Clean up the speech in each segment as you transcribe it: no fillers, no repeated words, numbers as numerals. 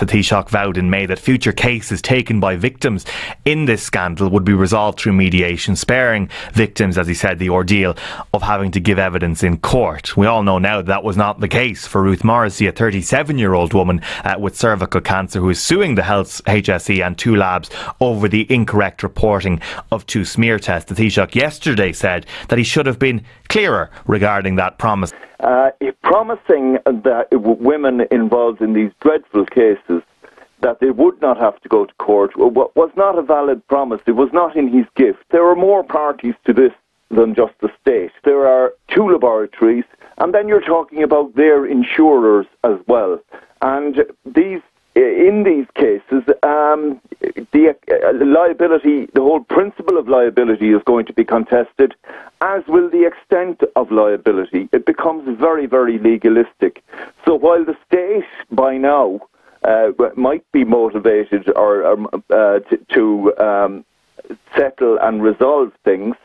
Taoiseach vowed in May that future cases taken by victims in this scandal would be resolved through mediation, sparing victims, as he said, the ordeal of having to give evidence in court. We all know now that was not the case for Ruth Morrissey, a 37-year-old woman with cervical cancer who is suing the Health HSE and two labs over the incorrect reporting of 2 smear tests. The Taoiseach yesterday said that he should have been clearer regarding that promise. Promising that women involved in these dreadful cases that they would not have to go to court was not a valid promise. It was not in his gift. There are more parties to this than just the state. There are 2 laboratories, and then you're talking about their insurers as well. And in these cases, the liability, the whole principle of liability is going to be contested, as will the extent of liability. It becomes very, very legalistic. So while the state by now might be motivated to settle and resolve things,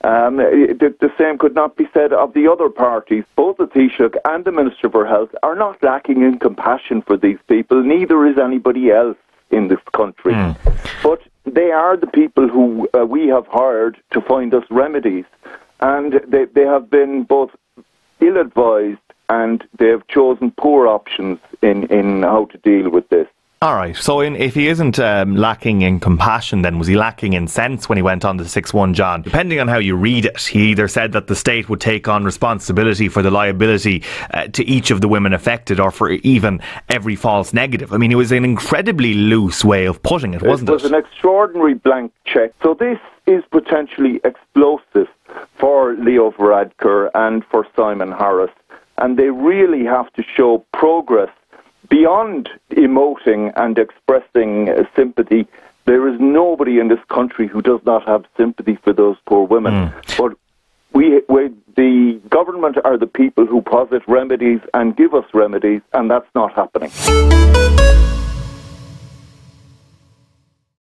the same could not be said of the other parties. Both the Taoiseach and the Minister for Health are not lacking in compassion for these people. Neither is anybody else in this country. But they are the people who we have hired to find us remedies. And they have been both ill-advised and they have chosen poor options in how to deal with this. All right, so if he isn't lacking in compassion, then was he lacking in sense when he went on to 6-1, John? Depending on how you read it, he either said that the state would take on responsibility for the liability to each of the women affected, or for even every false negative. I mean, it was an incredibly loose way of putting it, wasn't it? It was an extraordinary blank cheque. So this is potentially explosive for Leo Varadkar and for Simon Harris. And they really have to show progress beyond emoting and expressing sympathy. There is nobody in this country who does not have sympathy for those poor women. But the government are the people who posit remedies and give us remedies, and that's not happening.